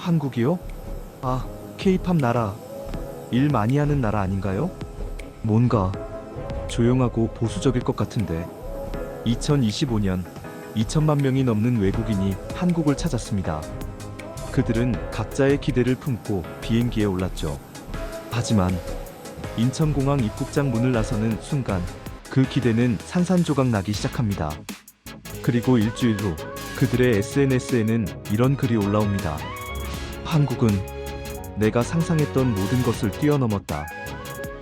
한국이요? 아, 케이팝 나라. 일 많이 하는 나라 아닌가요? 뭔가 조용하고 보수적일 것 같은데. 2025년 2천만 명이 넘는 외국인이 한국을 찾았습니다. 그들은 각자의 기대를 품고 비행기에 올랐죠. 하지만 인천공항 입국장 문을 나서는 순간 그 기대는 산산조각 나기 시작합니다. 그리고 일주일 후 그들의 SNS에는 이런 글이 올라옵니다. 한국은 내가 상상했던 모든 것을 뛰어넘었다.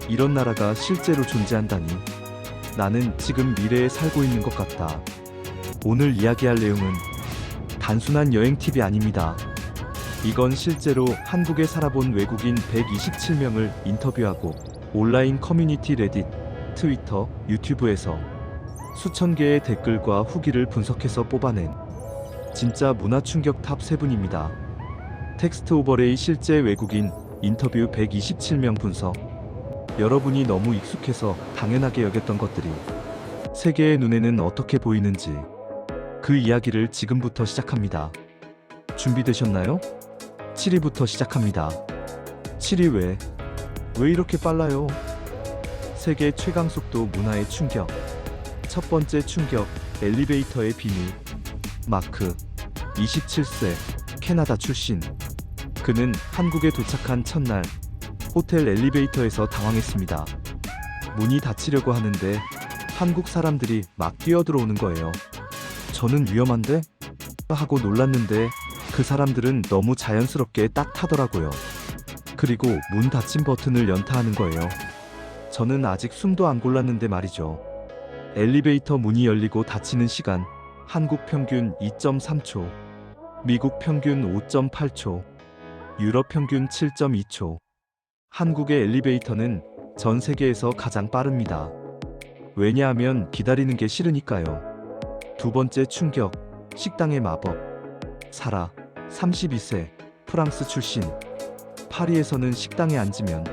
이런 나라가 실제로 존재한다니. 나는 지금 미래에 살고 있는 것 같다. 오늘 이야기할 내용은 단순한 여행 팁이 아닙니다. 이건 실제로 한국에 살아본 외국인 127명을 인터뷰하고 온라인 커뮤니티 레딧, 트위터, 유튜브에서 수천 개의 댓글과 후기를 분석해서 뽑아낸 진짜 문화 충격 탑 3분입니다. 텍스트 오버레이 실제 외국인 인터뷰 127명 분석. 여러분이 너무 익숙해서 당연하게 여겼던 것들이 세계의 눈에는 어떻게 보이는지, 그 이야기를 지금부터 시작합니다. 준비되셨나요? 7위부터 시작합니다. 7위 왜 이렇게 빨라요? 세계 최강 속도 문화의 충격. 첫 번째 충격, 엘리베이터의 비밀. 마크, 27세, 캐나다 출신. 그는 한국에 도착한 첫날 호텔 엘리베이터에서 당황했습니다. 문이 닫히려고 하는데 한국 사람들이 막 뛰어들어오는 거예요. 저는 위험한데? 하고 놀랐는데 그 사람들은 너무 자연스럽게 딱 타더라고요. 그리고 문 닫힘 버튼을 연타하는 거예요. 저는 아직 숨도 안 골랐는데 말이죠. 엘리베이터 문이 열리고 닫히는 시간, 한국 평균 2.3초, 미국 평균 5.8초, 유럽 평균 7.2초. 한국의 엘리베이터는 전 세계에서 가장 빠릅니다. 왜냐하면 기다리는 게 싫으니까요. 두 번째 충격, 식당의 마법. 사라, 32세, 프랑스 출신. 파리에서는 식당에 앉으면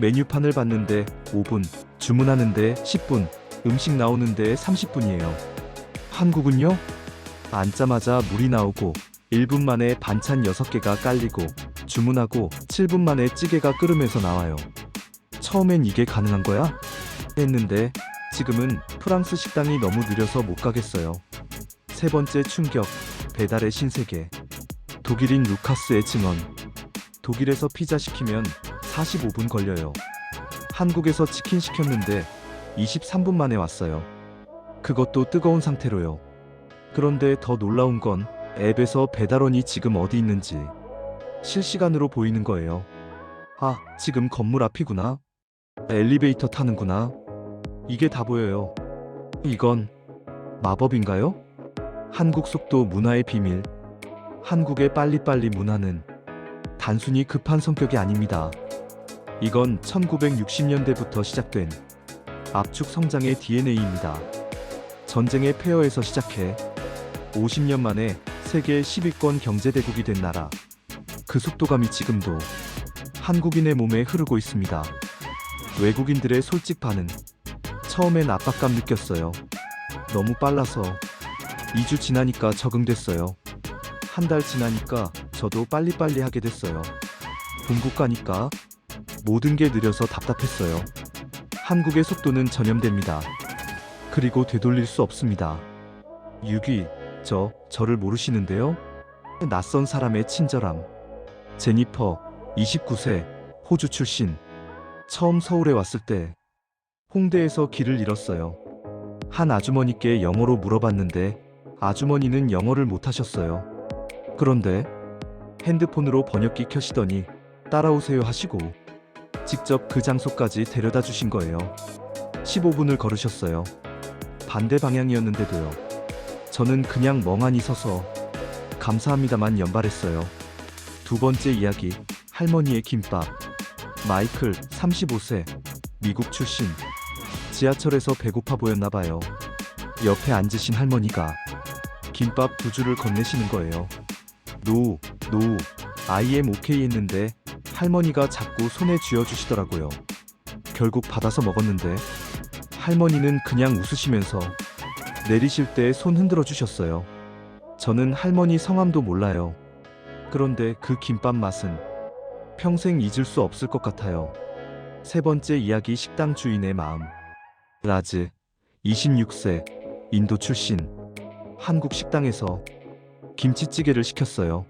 메뉴판을 봤는데 5분, 주문하는데 10분, 음식 나오는데 30분이에요. 한국은요? 앉자마자 물이 나오고 1분 만에 반찬 6개가 깔리고 주문하고 7분 만에 찌개가 끓으면서 나와요. 처음엔 이게 가능한 거야? 했는데 지금은 프랑스 식당이 너무 느려서 못 가겠어요. 세 번째 충격, 배달의 신세계. 독일인 루카스의 증언. 독일에서 피자 시키면 45분 걸려요. 한국에서 치킨 시켰는데 23분 만에 왔어요. 그것도 뜨거운 상태로요. 그런데 더 놀라운 건 앱에서 배달원이 지금 어디 있는지 실시간으로 보이는 거예요. 아, 지금 건물 앞이구나. 엘리베이터 타는구나. 이게 다 보여요. 이건 마법인가요? 한국 속도 문화의 비밀. 한국의 빨리빨리 문화는 단순히 급한 성격이 아닙니다. 이건 1960년대부터 시작된 압축 성장의 DNA입니다. 전쟁의 폐허에서 시작해 50년 만에 세계 10위권 경제대국이 된 나라. 그 속도감이 지금도 한국인의 몸에 흐르고 있습니다. 외국인들의 솔직 반응. 처음엔 압박감 느꼈어요. 너무 빨라서. 2주 지나니까 적응됐어요. 한 달 지나니까 저도 빨리빨리 하게 됐어요. 본국 가니까 모든 게 느려서 답답했어요. 한국의 속도는 전염됩니다. 그리고 되돌릴 수 없습니다. 6위, 저를 모르시는데요? 낯선 사람의 친절함. 제니퍼, 29세, 호주 출신. 처음 서울에 왔을 때 홍대에서 길을 잃었어요. 한 아주머니께 영어로 물어봤는데 아주머니는 영어를 못하셨어요. 그런데 핸드폰으로 번역기 켜시더니 따라오세요 하시고 직접 그 장소까지 데려다 주신 거예요. 15분을 걸으셨어요. 반대 방향이었는데도요. 저는 그냥 멍하니 서서 감사합니다만 연발했어요. 두 번째 이야기, 할머니의 김밥. 마이클, 35세, 미국 출신. 지하철에서 배고파 보였나 봐요. 옆에 앉으신 할머니가 김밥 2줄을 건네시는 거예요. 노, I am okay 했는데 할머니가 자꾸 손에 쥐어주시더라고요. 결국 받아서 먹었는데 할머니는 그냥 웃으시면서 내리실 때 손 흔들어 주셨어요. 저는 할머니 성함도 몰라요. 그런데 그 김밥 맛은 평생 잊을 수 없을 것 같아요. 세 번째 이야기 식당 주인의 마음. 라즈, 26세, 인도 출신. 한국 식당에서 김치찌개를 시켰어요.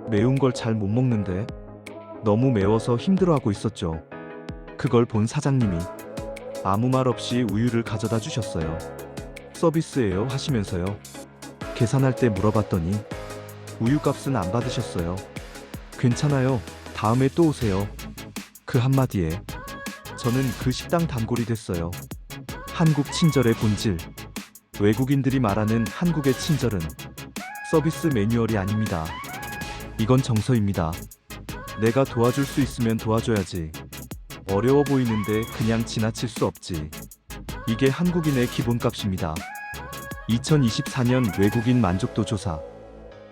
매운 걸 잘 못 먹는데 너무 매워서 힘들어하고 있었죠. 그걸 본 사장님이 아무 말 없이 우유를 가져다 주셨어요. 서비스예요 하시면서요. 계산할 때 물어봤더니 우유값은 안 받으셨어요. 괜찮아요. 다음에 또 오세요. 그 한마디에 저는 그 식당 단골이 됐어요. 한국 친절의 본질. 외국인들이 말하는 한국의 친절은 서비스 매뉴얼이 아닙니다. 이건 정서입니다. 내가 도와줄 수 있으면 도와줘야지. 어려워 보이는데 그냥 지나칠 수 없지. 이게 한국인의 기본값입니다. 2024년 외국인 만족도 조사.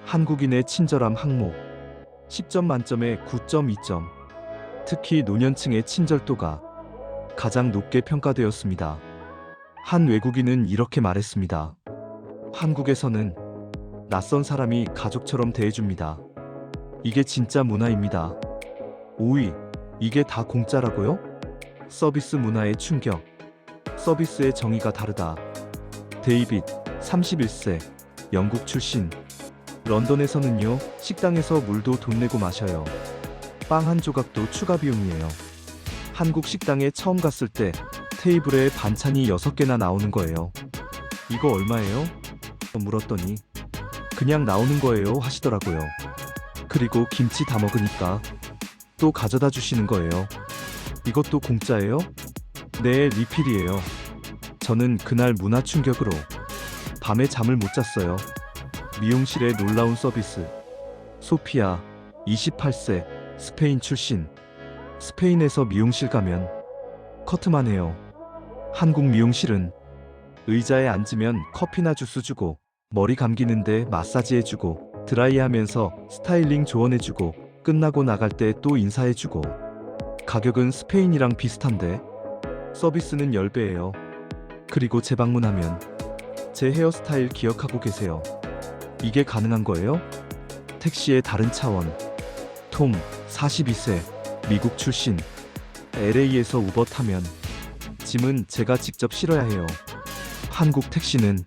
한국인의 친절함 항목. 10점 만점에 9.2점. 특히 노년층의 친절도가 가장 높게 평가되었습니다. 한 외국인은 이렇게 말했습니다. 한국에서는 낯선 사람이 가족처럼 대해줍니다. 이게 진짜 문화입니다. 5위. 이게 다 공짜라고요? 서비스 문화의 충격. 서비스의 정의가 다르다. 데이빗, 31세, 영국 출신. 런던에서는요, 식당에서 물도 돈 내고 마셔요. 빵 한 조각도 추가 비용이에요. 한국 식당에 처음 갔을 때 테이블에 반찬이 6개나 나오는 거예요. 이거 얼마예요? 물었더니 그냥 나오는 거예요 하시더라고요. 그리고 김치 다 먹으니까 또 가져다 주시는 거예요. 이것도 공짜예요? 네, 리필이에요. 저는 그날 문화 충격으로 밤에 잠을 못 잤어요. 미용실의 놀라운 서비스. 소피아, 28세, 스페인 출신. 스페인에서 미용실 가면 커트만 해요. 한국 미용실은 의자에 앉으면 커피나 주스 주고, 머리 감기는데 마사지 해주고, 드라이하면서 스타일링 조언해주고, 끝나고 나갈 때 또 인사해주고. 가격은 스페인이랑 비슷한데 서비스는 10배예요. 그리고 재방문하면 제 헤어스타일 기억하고 계세요. 이게 가능한 거예요? 택시의 다른 차원. 톰, 42세, 미국 출신. LA에서 우버 타면 짐은 제가 직접 실어야 해요. 한국 택시는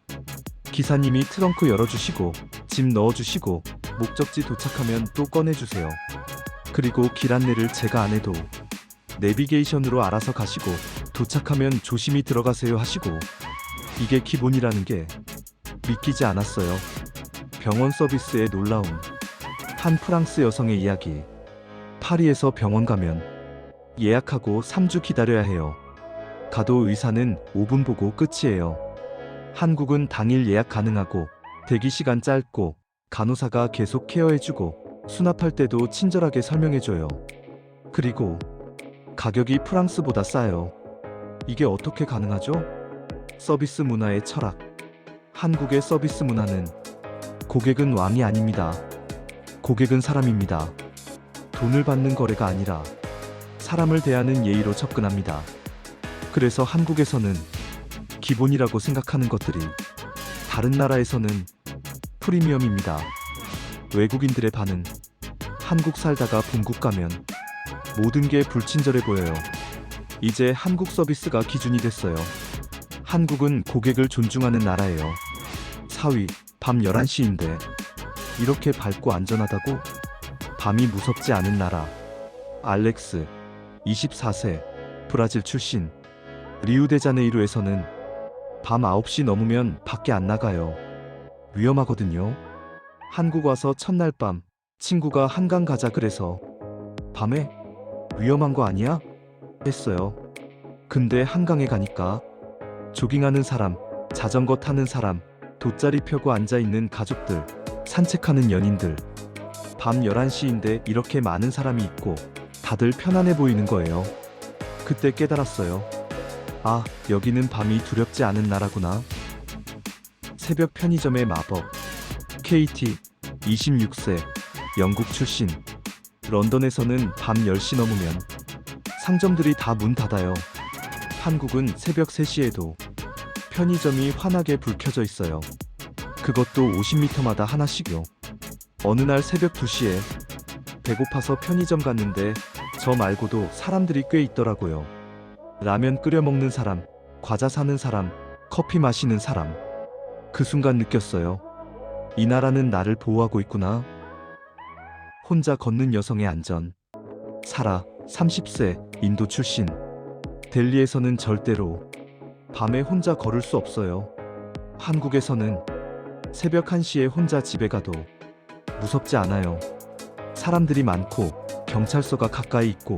기사님이 트렁크 열어주시고 짐 넣어주시고 목적지 도착하면 또 꺼내주세요. 그리고 길 안내를 제가 안 해도 내비게이션으로 알아서 가시고 도착하면 조심히 들어가세요 하시고. 이게 기본이라는 게 믿기지 않았어요. 병원 서비스의 놀라움. 한 프랑스 여성의 이야기. 파리에서 병원 가면 예약하고 3주 기다려야 해요. 가도 의사는 5분 보고 끝이에요. 한국은 당일 예약 가능하고 대기 시간 짧고 간호사가 계속 케어해주고 수납할 때도 친절하게 설명해줘요. 그리고 가격이 프랑스보다 싸요. 이게 어떻게 가능하죠? 서비스 문화의 철학. 한국의 서비스 문화는 고객은 왕이 아닙니다. 고객은 사람입니다. 돈을 받는 거래가 아니라 사람을 대하는 예의로 접근합니다. 그래서 한국에서는 기본이라고 생각하는 것들이 다른 나라에서는 프리미엄입니다. 외국인들의 반응. 한국 살다가 본국 가면 모든 게 불친절해 보여요. 이제 한국 서비스가 기준이 됐어요. 한국은 고객을 존중하는 나라예요. 4위, 밤 11시인데 이렇게 밝고 안전하다고? 밤이 무섭지 않은 나라. 알렉스, 24세, 브라질 출신. 리우데자네이루에서는 밤 9시 넘으면 밖에 안 나가요. 위험하거든요. 한국 와서 첫날 밤 친구가 한강 가자 그래서 밤에 위험한 거 아니야? 했어요. 근데 한강에 가니까 조깅하는 사람, 자전거 타는 사람, 돗자리 펴고 앉아있는 가족들, 산책하는 연인들. 밤 11시인데 이렇게 많은 사람이 있고 다들 편안해 보이는 거예요. 그때 깨달았어요. 아, 여기는 밤이 두렵지 않은 나라구나. 새벽 편의점의 마법. KT, 26세, 영국 출신. 런던에서는 밤 10시 넘으면 상점들이 다 문 닫아요. 한국은 새벽 3시에도 편의점이 환하게 불 켜져 있어요. 그것도 50m마다 하나씩요. 어느 날 새벽 2시에 배고파서 편의점 갔는데 저 말고도 사람들이 꽤 있더라고요. 라면 끓여 먹는 사람, 과자 사는 사람, 커피 마시는 사람. 그 순간 느꼈어요. 이 나라는 나를 보호하고 있구나. 혼자 걷는 여성의 안전. 사라, 30세, 인도 출신. 델리에서는 절대로 밤에 혼자 걸을 수 없어요. 한국에서는 새벽 1시에 혼자 집에 가도 무섭지 않아요. 사람들이 많고 경찰서가 가까이 있고.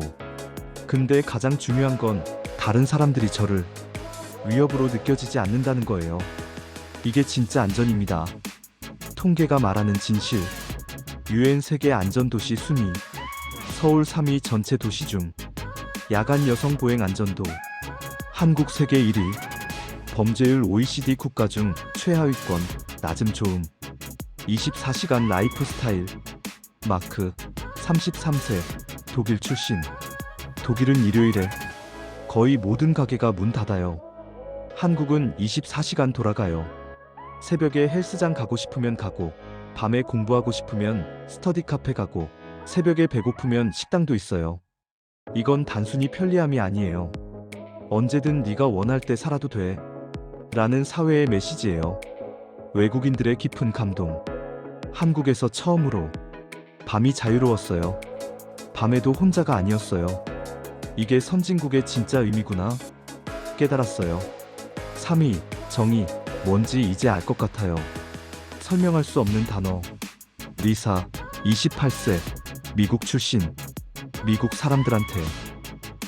근데 가장 중요한 건 다른 사람들이 저를 위협으로 느껴지지 않는다는 거예요. 이게 진짜 안전입니다. 통계가 말하는 진실. UN 세계 안전도시 순위. 서울 3위 전체 도시 중 야간 여성 보행 안전도. 한국 세계 1위. 범죄율 OECD 국가 중 최하위권. 낮음 좋음. 24시간 라이프 스타일. 마크, 33세, 독일 출신. 독일은 일요일에 거의 모든 가게가 문 닫아요. 한국은 24시간 돌아가요. 새벽에 헬스장 가고 싶으면 가고, 밤에 공부하고 싶으면 스터디 카페 가고, 새벽에 배고프면 식당도 있어요. 이건 단순히 편리함이 아니에요. 언제든 네가 원할 때 살아도 돼. 라는 사회의 메시지예요. 외국인들의 깊은 감동. 한국에서 처음으로 밤이 자유로웠어요. 밤에도 혼자가 아니었어요. 이게 선진국의 진짜 의미구나 깨달았어요. 3위, 정의. 뭔지 이제 알 것 같아요. 설명할 수 없는 단어. 리사, 28세, 미국 출신. 미국 사람들한테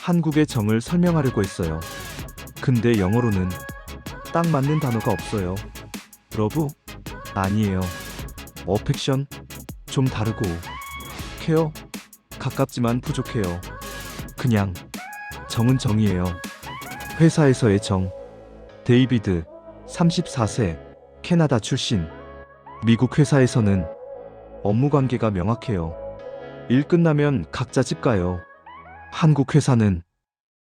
한국의 정을 설명하려고 했어요. 근데 영어로는 딱 맞는 단어가 없어요. 러브? 아니에요. 어펙션? 좀 다르고. 케어? 가깝지만 부족해요. 그냥 정은 정이에요. 회사에서의 정. 데이비드, 34세, 캐나다 출신. 미국 회사에서는 업무 관계가 명확해요. 일 끝나면 각자 집 가요. 한국 회사는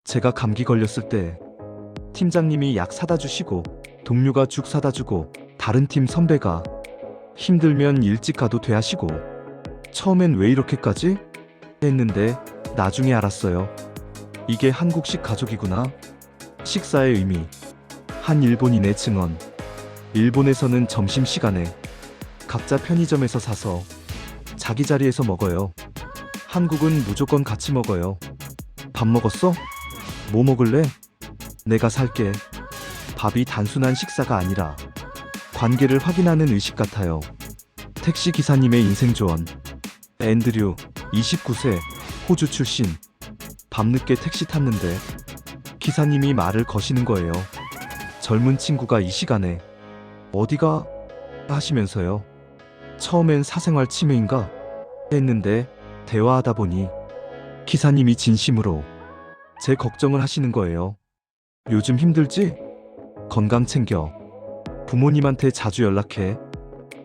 제가 감기 걸렸을 때 팀장님이 약 사다 주시고, 동료가 죽 사다 주고, 다른 팀 선배가 힘들면 일찍 가도 돼 하시고. 처음엔 왜 이렇게까지? 했는데 나중에 알았어요. 이게 한국식 가족이구나. 식사의 의미. 한 일본인의 증언. 일본에서는 점심시간에 각자 편의점에서 사서 자기 자리에서 먹어요. 한국은 무조건 같이 먹어요. 밥 먹었어? 뭐 먹을래? 내가 살게. 밥이 단순한 식사가 아니라 관계를 확인하는 의식 같아요. 택시 기사님의 인생 조언. 앤드류, 29세, 호주 출신. 밤늦게 택시 탔는데 기사님이 말을 거시는 거예요. 젊은 친구가 이 시간에 어디가? 하시면서요. 처음엔 사생활 침해인가? 했는데 대화하다 보니 기사님이 진심으로 제 걱정을 하시는 거예요. 요즘 힘들지? 건강 챙겨. 부모님한테 자주 연락해.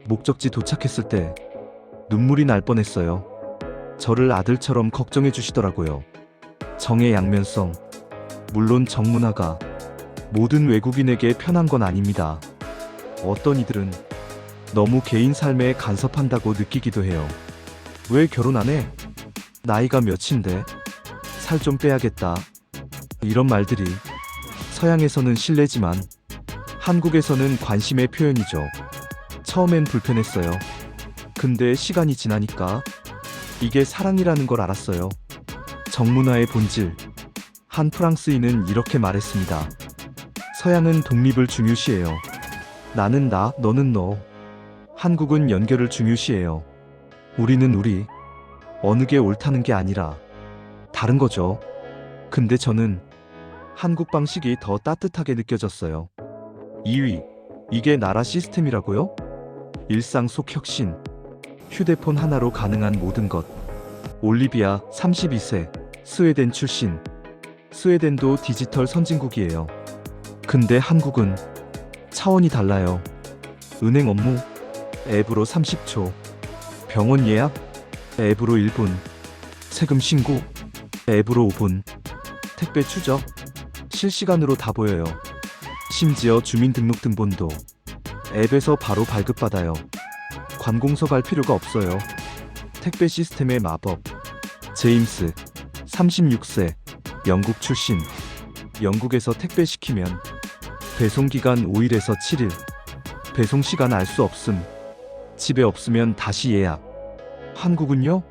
목적지 도착했을 때 눈물이 날 뻔했어요. 저를 아들처럼 걱정해 주시더라고요. 정의 양면성. 물론 정문화가 모든 외국인에게 편한 건 아닙니다. 어떤 이들은 너무 개인 삶에 간섭한다고 느끼기도 해요. 왜 결혼 안 해? 나이가 몇인데? 살 좀 빼야겠다. 이런 말들이 서양에서는 신뢰지만 한국에서는 관심의 표현이죠. 처음엔 불편했어요. 근데 시간이 지나니까 이게 사랑이라는 걸 알았어요. 정문화의 본질. 한 프랑스인은 이렇게 말했습니다. 서양은 독립을 중요시해요. 나는 나, 너는 너. 한국은 연결을 중요시해요. 우리는 우리. 어느 게 옳다는 게 아니라 다른 거죠. 근데 저는 한국 방식이 더 따뜻하게 느껴졌어요. 2위. 이게 나라 시스템이라고요? 일상 속 혁신. 휴대폰 하나로 가능한 모든 것. 올리비아, 32세, 스웨덴 출신. 스웨덴도 디지털 선진국이에요. 근데 한국은 차원이 달라요. 은행 업무, 앱으로 30초. 병원 예약, 앱으로 1분. 세금 신고, 앱으로 5분. 택배 추적, 실시간으로 다 보여요. 심지어 주민등록등본도 앱에서 바로 발급받아요. 관공서 갈 필요가 없어요. 택배 시스템의 마법. 제임스, 36세, 영국 출신. 영국에서 택배 시키면 배송기간 5일에서 7일. 배송시간 알 수 없음. 집에 없으면 다시 예약. 한국은요?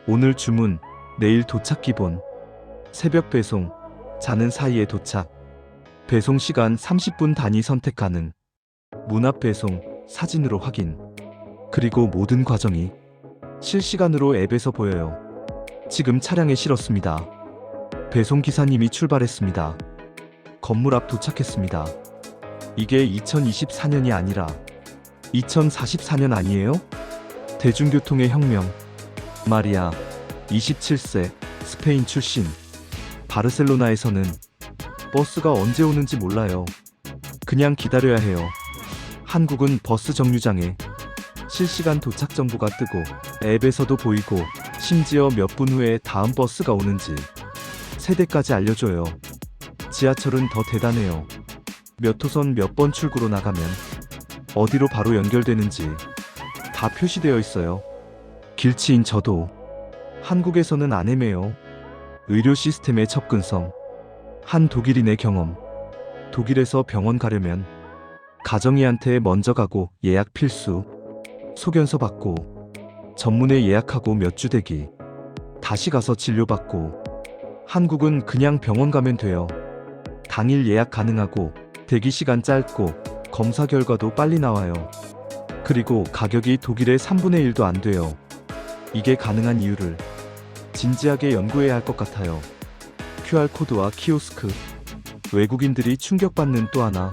오늘 주문, 내일 도착 기본. 새벽 배송, 자는 사이에 도착. 배송시간 30분 단위 선택 가능. 문 앞 배송, 사진으로 확인. 그리고 모든 과정이 실시간으로 앱에서 보여요. 지금 차량에 실었습니다. 배송 기사님이 출발했습니다. 건물 앞 도착했습니다. 이게 2024년이 아니라 2044년 아니에요? 대중교통의 혁명. 마리아, 27세, 스페인 출신. 바르셀로나에서는 버스가 언제 오는지 몰라요. 그냥 기다려야 해요. 한국은 버스 정류장에 실시간 도착 정보가 뜨고 앱에서도 보이고 심지어 몇 분 후에 다음 버스가 오는지 세대까지 알려줘요. 지하철은 더 대단해요. 몇 호선 몇 번 출구로 나가면 어디로 바로 연결되는지 다 표시되어 있어요. 길치인 저도 한국에서는 안 헤매요. 의료 시스템의 접근성. 한 독일인의 경험. 독일에서 병원 가려면 가정의한테 먼저 가고 예약 필수. 소견서 받고 전문의 예약하고 몇 주 대기. 다시 가서 진료받고. 한국은 그냥 병원 가면 돼요. 당일 예약 가능하고 대기 시간 짧고 검사 결과도 빨리 나와요. 그리고 가격이 독일의 3분의 1도 안 돼요. 이게 가능한 이유를 진지하게 연구해야 할 것 같아요. QR코드와 키오스크. 외국인들이 충격받는 또 하나.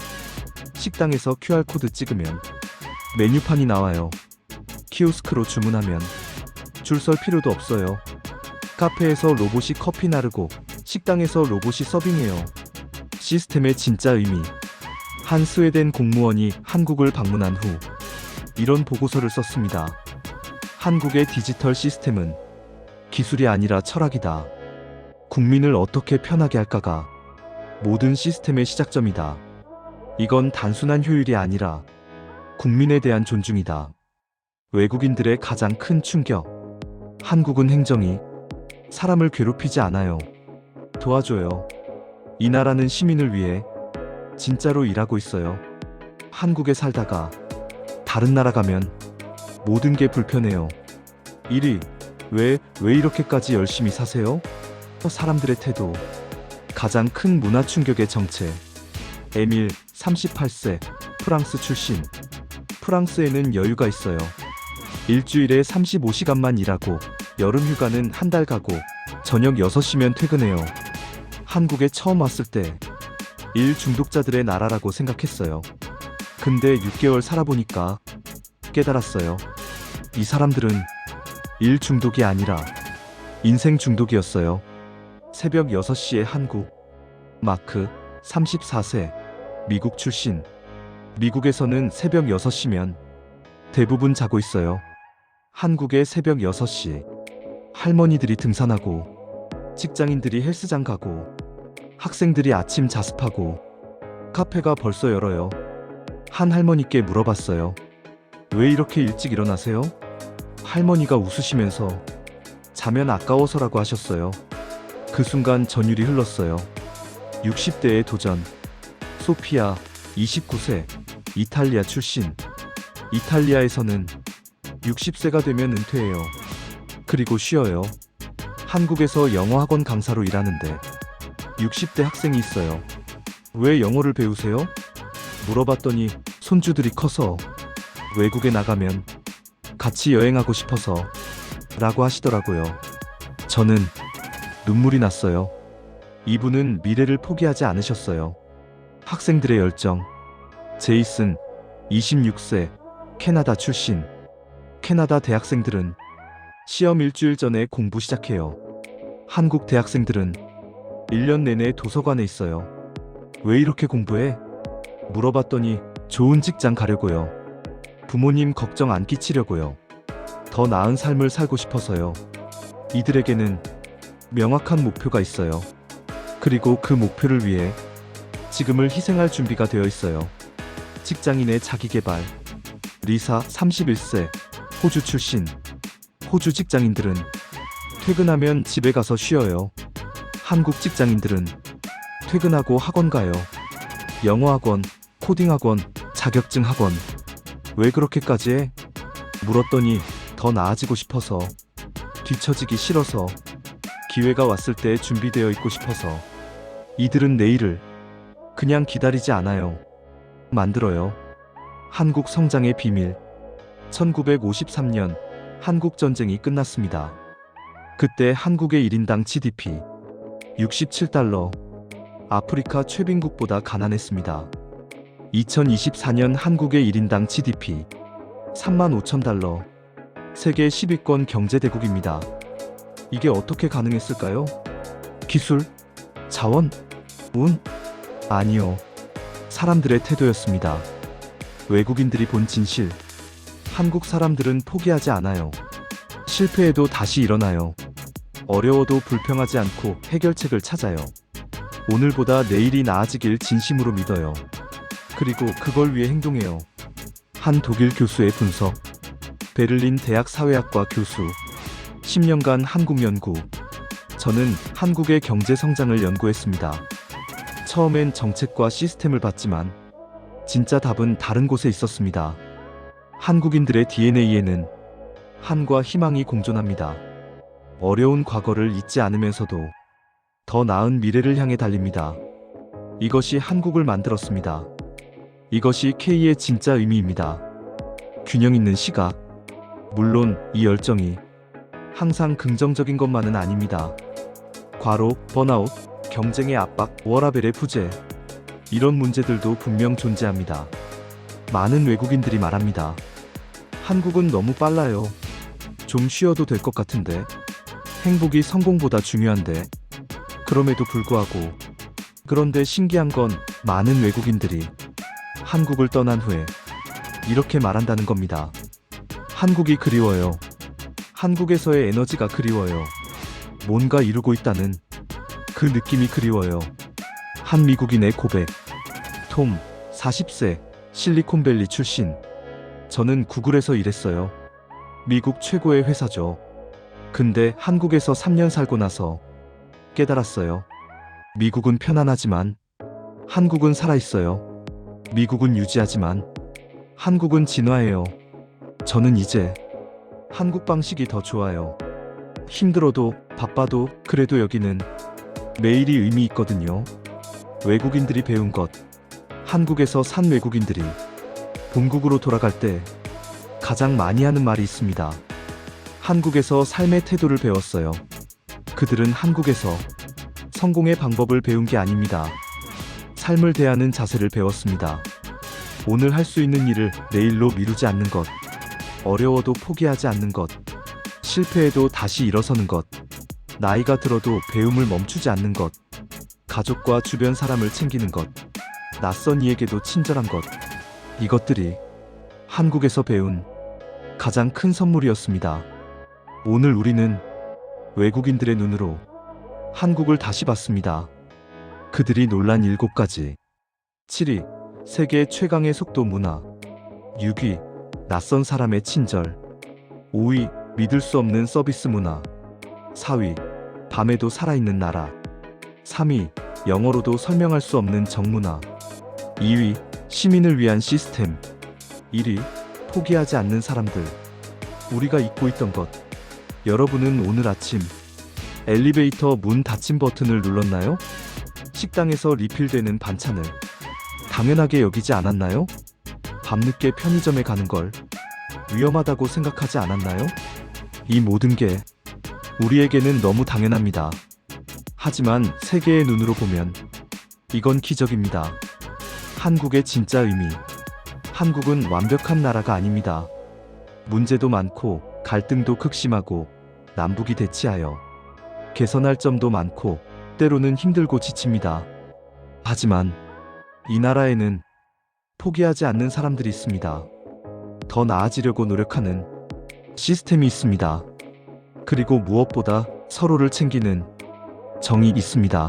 식당에서 QR코드 찍으면 메뉴판이 나와요. 키오스크로 주문하면 줄 설 필요도 없어요. 카페에서 로봇이 커피 나르고 식당에서 로봇이 서빙해요. 시스템의 진짜 의미. 한 스웨덴 공무원이 한국을 방문한 후 이런 보고서를 썼습니다. 한국의 디지털 시스템은 기술이 아니라 철학이다. 국민을 어떻게 편하게 할까가 모든 시스템의 시작점이다. 이건 단순한 효율이 아니라 국민에 대한 존중이다. 외국인들의 가장 큰 충격. 한국은 행정이 사람을 괴롭히지 않아요. 도와줘요. 이 나라는 시민을 위해 진짜로 일하고 있어요. 한국에 살다가 다른 나라 가면 모든 게 불편해요. 일이 왜 이렇게까지 열심히 사세요? 사람들의 태도. 가장 큰 문화 충격의 정체. 에밀, 38세, 프랑스 출신. 프랑스에는 여유가 있어요. 일주일에 35시간만 일하고 여름 휴가는 한 달 가고 저녁 6시면 퇴근해요. 한국에 처음 왔을 때 일 중독자들의 나라라고 생각했어요. 근데 6개월 살아보니까 깨달았어요. 이 사람들은 일 중독이 아니라 인생 중독이었어요. 새벽 6시에 한국. 마크, 34세, 미국 출신. 미국에서는 새벽 6시면 대부분 자고 있어요. 한국의 새벽 6시. 할머니들이 등산하고 직장인들이 헬스장 가고 학생들이 아침 자습하고 카페가 벌써 열어요. 한 할머니께 물어봤어요. 왜 이렇게 일찍 일어나세요? 할머니가 웃으시면서 자면 아까워서라고 하셨어요. 그 순간 전율이 흘렀어요. 60대의 도전. 소피아, 29세, 이탈리아 출신. 이탈리아에서는 60세가 되면 은퇴해요. 그리고 쉬어요. 한국에서 영어 학원 강사로 일하는데 60대 학생이 있어요. 왜 영어를 배우세요? 물어봤더니 손주들이 커서 외국에 나가면 같이 여행하고 싶어서 라고 하시더라고요. 저는 눈물이 났어요. 이분은 미래를 포기하지 않으셨어요. 학생들의 열정. 제이슨, 26세, 캐나다 출신. 캐나다 대학생들은 시험 일주일 전에 공부 시작해요. 한국 대학생들은 1년 내내 도서관에 있어요. 왜 이렇게 공부해? 물어봤더니 좋은 직장 가려고요. 부모님 걱정 안 끼치려고요. 더 나은 삶을 살고 싶어서요. 이들에게는 명확한 목표가 있어요. 그리고 그 목표를 위해 지금을 희생할 준비가 되어 있어요. 직장인의 자기개발. 리사, 31세, 호주 출신. 호주 직장인들은 퇴근하면 집에 가서 쉬어요. 한국 직장인들은 퇴근하고 학원 가요. 영어 학원, 코딩 학원, 자격증 학원. 왜 그렇게까지 해? 물었더니 더 나아지고 싶어서, 뒤처지기 싫어서, 기회가 왔을 때 준비되어 있고 싶어서. 이들은 내일을 그냥 기다리지 않아요. 만들어요. 한국 성장의 비밀. 1953년 한국 전쟁이 끝났습니다. 그때 한국의 1인당 GDP 67달러. 아프리카 최빈국보다 가난했습니다. 2024년 한국의 1인당 GDP 35,000달러. 세계 10위권 경제대국입니다. 이게 어떻게 가능했을까요? 기술? 자원? 운? 아니요. 사람들의 태도였습니다. 외국인들이 본 진실. 한국 사람들은 포기하지 않아요. 실패해도 다시 일어나요. 어려워도 불평하지 않고 해결책을 찾아요. 오늘보다 내일이 나아지길 진심으로 믿어요. 그리고 그걸 위해 행동해요. 한 독일 교수의 분석. 베를린 대학 사회학과 교수. 10년간 한국 연구. 저는 한국의 경제 성장을 연구했습니다. 처음엔 정책과 시스템을 봤지만 진짜 답은 다른 곳에 있었습니다. 한국인들의 DNA에는 한과 희망이 공존합니다. 어려운 과거를 잊지 않으면서도 더 나은 미래를 향해 달립니다. 이것이 한국을 만들었습니다. 이것이 K의 진짜 의미입니다. 균형 있는 시각. 물론 이 열정이 항상 긍정적인 것만은 아닙니다. 과로, 번아웃, 경쟁의 압박, 워라밸의 부재. 이런 문제들도 분명 존재합니다. 많은 외국인들이 말합니다. 한국은 너무 빨라요. 좀 쉬어도 될 것 같은데. 행복이 성공보다 중요한데. 그럼에도 불구하고. 그런데 신기한 건 많은 외국인들이 한국을 떠난 후에 이렇게 말한다는 겁니다. 한국이 그리워요. 한국에서의 에너지가 그리워요. 뭔가 이루고 있다는 그 느낌이 그리워요. 한 미국인의 고백. 톰, 40세, 실리콘밸리 출신. 저는 구글에서 일했어요. 미국 최고의 회사죠. 근데 한국에서 3년 살고 나서 깨달았어요. 미국은 편안하지만 한국은 살아있어요. 미국은 유지하지만 한국은 진화해요. 저는 이제 한국 방식이 더 좋아요. 힘들어도 바빠도 그래도 여기는 매일이 의미 있거든요. 외국인들이 배운 것. 한국에서 산 외국인들이 본국으로 돌아갈 때 가장 많이 하는 말이 있습니다. 한국에서 삶의 태도를 배웠어요. 그들은 한국에서 성공의 방법을 배운 게 아닙니다. 삶을 대하는 자세를 배웠습니다. 오늘 할 수 있는 일을 내일로 미루지 않는 것. 어려워도 포기하지 않는 것. 실패해도 다시 일어서는 것. 나이가 들어도 배움을 멈추지 않는 것. 가족과 주변 사람을 챙기는 것. 낯선 이에게도 친절한 것. 이것들이 한국에서 배운 가장 큰 선물이었습니다. 오늘 우리는 외국인들의 눈으로 한국을 다시 봤습니다. 그들이 놀란 7가지. 7위, 세계 최강의 속도 문화. 6위, 낯선 사람의 친절. 5위, 믿을 수 없는 서비스 문화. 4위, 밤에도 살아있는 나라. 3위, 영어로도 설명할 수 없는 정문화. 2위, 시민을 위한 시스템. 1위, 포기하지 않는 사람들. 우리가 잊고 있던 것. 여러분은 오늘 아침 엘리베이터 문 닫힘 버튼을 눌렀나요? 식당에서 리필되는 반찬을 당연하게 여기지 않았나요? 밤늦게 편의점에 가는 걸 위험하다고 생각하지 않았나요? 이 모든 게 우리에게는 너무 당연합니다. 하지만 세계의 눈으로 보면 이건 기적입니다. 한국의 진짜 의미. 한국은 완벽한 나라가 아닙니다. 문제도 많고 갈등도 극심하고 남북이 대치하여 개선할 점도 많고 때로는 힘들고 지칩니다. 하지만 이 나라에는 포기하지 않는 사람들이 있습니다. 더 나아지려고 노력하는 시스템이 있습니다. 그리고 무엇보다 서로를 챙기는 정이 있습니다.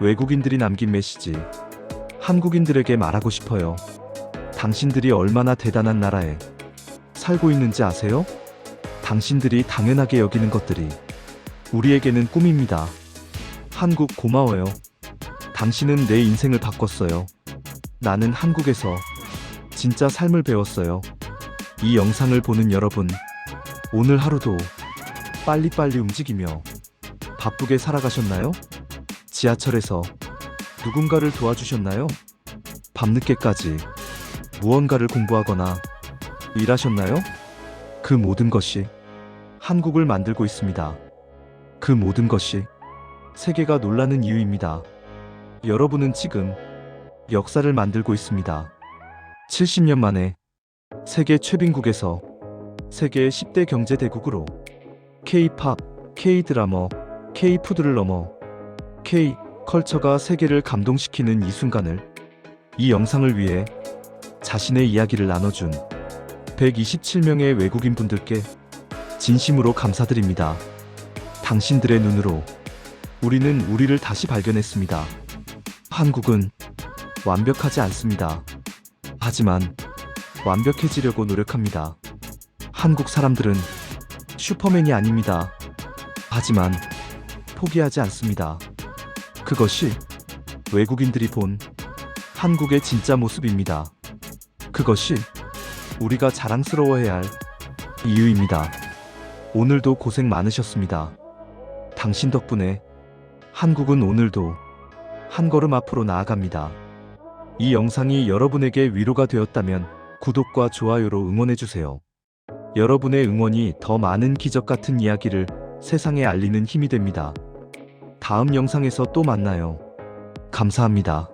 외국인들이 남긴 메시지. 한국인들에게 말하고 싶어요. 당신들이 얼마나 대단한 나라에 살고 있는지 아세요? 당신들이 당연하게 여기는 것들이 우리에게는 꿈입니다. 한국 고마워요. 당신은 내 인생을 바꿨어요. 나는 한국에서 진짜 삶을 배웠어요. 이 영상을 보는 여러분, 오늘 하루도 빨리빨리 움직이며 바쁘게 살아가셨나요? 지하철에서 누군가를 도와주셨나요? 밤늦게까지 무언가를 공부하거나 일하셨나요? 그 모든 것이 한국을 만들고 있습니다. 그 모든 것이 세계가 놀라는 이유입니다. 여러분은 지금 역사를 만들고 있습니다. 70년 만에 세계 최빈국에서 세계 10대 경제 대국으로 K-팝, K-드라마, K-푸드를 넘어 K-컬처가 세계를 감동시키는 이 순간을, 이 영상을 위해 자신의 이야기를 나눠준 127명의 외국인 분들께 진심으로 감사드립니다. 당신들의 눈으로 우리는 우리를 다시 발견했습니다. 한국은 완벽하지 않습니다. 하지만 완벽해지려고 노력합니다. 한국 사람들은 슈퍼맨이 아닙니다. 하지만 포기하지 않습니다. 그것이 외국인들이 본 한국의 진짜 모습입니다. 그것이 우리가 자랑스러워해야 할 이유입니다. 오늘도 고생 많으셨습니다. 당신 덕분에 한국은 오늘도 한 걸음 앞으로 나아갑니다. 이 영상이 여러분에게 위로가 되었다면 구독과 좋아요로 응원해주세요. 여러분의 응원이 더 많은 기적 같은 이야기를 세상에 알리는 힘이 됩니다. 다음 영상에서 또 만나요. 감사합니다.